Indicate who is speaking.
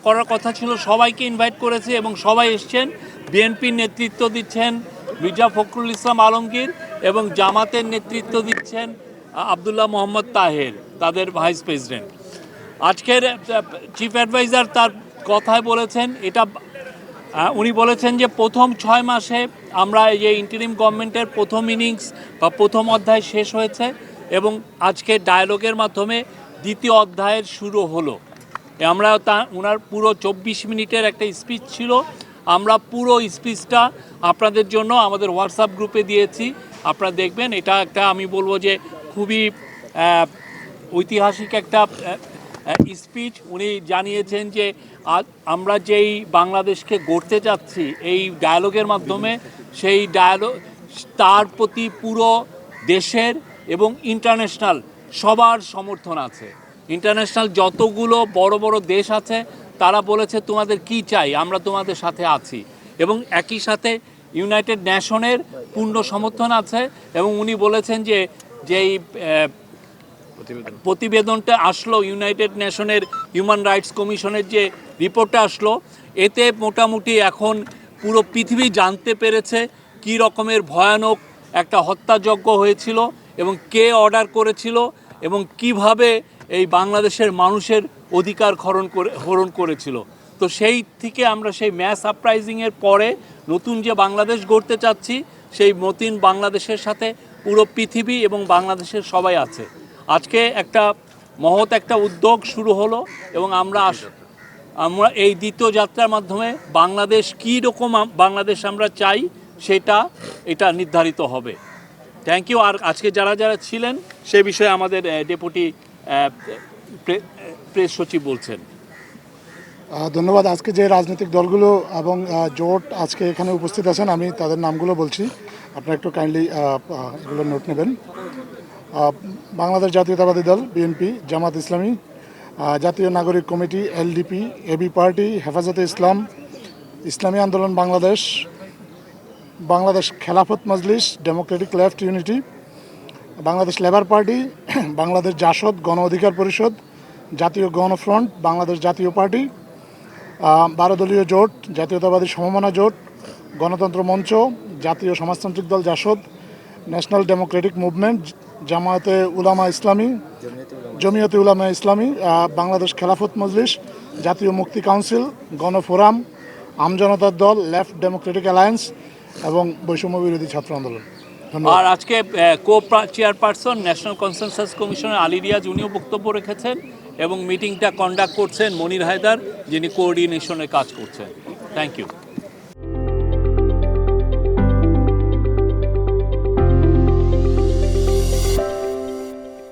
Speaker 1: করার কথা ছিল, সবাইকে ইনভাইট করেছে এবং সবাই এসছেন। বিএনপির নেতৃত্ব দিচ্ছেন মির্জা ফখরুল ইসলাম আলমগীর এবং জামাতের নেতৃত্ব দিচ্ছেন আবদুল্লাহ মোহাম্মদ তাহের, তাদের ভাইস প্রেসিডেন্ট। আজকের চিফ অ্যাডভাইজার তার কথায় বলেছেন, উনি বলেছেন যে প্রথম 6 মাসে আমরা এই যে ইন্টারিম গভর্নমেন্টের প্রথম ইনিংস বা প্রথম অধ্যায় শেষ হয়েছে এবং আজকে ডায়ালগের মাধ্যমে দ্বিতীয় অধ্যায়ের শুরু হলো। আমরা ওনার পুরো 24 মিনিটের একটা স্পিচ ছিল, আমরা পুরো স্পিচটা আপনাদের জন্য আমাদের হোয়াটসঅ্যাপ গ্রুপে দিয়েছি, আপনারা দেখবেন। এটা একটা, আমি বলবো যে খুবই ঐতিহাসিক একটা স্পিচ। উনি জানিয়েছেন যে আমরা যেই বাংলাদেশকে গড়তে যাচ্ছি এই ডায়ালগের মাধ্যমে, সেই ডায়ালগ তার প্রতি পুরো দেশের এবং ইন্টারন্যাশনাল সবার সমর্থন আছে। ইন্টারন্যাশনাল যতগুলো বড় বড় দেশ আছে তারা বলেছে তোমাদের কি চাই, আমরা তোমাদের সাথে আছি। এবং একই সাথে ইউনাইটেড নেশনের পূর্ণ সমর্থন আছে। এবং উনি বলেছেন যে যেই প্রতিবেদনটা আসলো ইউনাইটেড নেশনের হিউম্যান রাইটস কমিশনের যে রিপোর্টটা আসলো, এতে মোটামুটি এখন পুরো পৃথিবী জানতে পেরেছে কি রকমের ভয়ানক একটা হত্যাযজ্ঞ হয়েছিল এবং কে অর্ডার করেছিল এবং কিভাবে এই বাংলাদেশের মানুষের অধিকার হরণ করেছিল। তো সেই থেকে আমরা সেই ম্যাস আপরাইজিংয়ের পরে নতুন যে বাংলাদেশ গড়তে চাচ্ছি, সেই নতুন বাংলাদেশের সাথে পুরো পৃথিবী এবং বাংলাদেশের সবাই আছে। আজকে একটা মহৎ একটা উদ্যোগ শুরু হলো এবং আমরা এই দ্বিতীয় যাত্রার মাধ্যমে বাংলাদেশ কী রকম বাংলাদেশ আমরা চাই এটা নির্ধারিত হবে। Thank you. আর আজকে যারা যারা ছিলেন সে বিষয়ে আমাদের ডেপুটি প্রেস সচিব বলছেন।
Speaker 2: ধন্যবাদ। আজকে যে রাজনৈতিক দলগুলো এবং জোট আজকে এখানে উপস্থিত আছেন, আমি তাদের নামগুলো বলছি, আপনারা একটু কাইন্ডলি এগুলো নোট নেবেন। বাংলাদেশ জাতীয়তাবাদী দল বিএনপি, জামাত ইসলামী, জাতীয় নাগরিক কমিটি এলডিপি, এবি পার্টি, হেফাজতে ইসলাম, ইসলামী আন্দোলন Bangladesh, Bangladesh Khelafat Majlis, democratic left unity, Bangladesh labour party, Bangladesh Jasad Gono Odhikar পরিষদ, জাতীয় গণফ্রন্ট, বাংলাদেশ জাতীয় পার্টি, 12 দলীয় জোট, জাতীয়তাবাদী সমমনা জোট, গণতন্ত্র মঞ্চ, জাতীয় সমাজতান্ত্রিক দল জাসদ, ন্যাশনাল ডেমোক্রেটিক মুভমেন্ট, জামায়াতে উলামা ইসলামী, জমিয়তে উলামা ইসলামী, বাংলাদেশ খেলাফত মজলিস, জাতীয় মুক্তি কাউন্সিল, গণফোরাম, আমজনতার দল, লেফট ডেমোক্রেটিক অ্যালায়েন্স এবং বৈষম্য বিরোধী ছাত্র আন্দোলন।
Speaker 1: আর আজকে চেয়ারপারসন ন্যাশনাল কনসেনসাস কমিশনের আলী রিয়াজ, উনিও বক্তব্য রেখেছেন এবং মিটিংটা কন্ডাক্ট করছেন মনির হায়দার, যিনি কোঅর্ডিনেশনের কাজ করছেন। Thank you.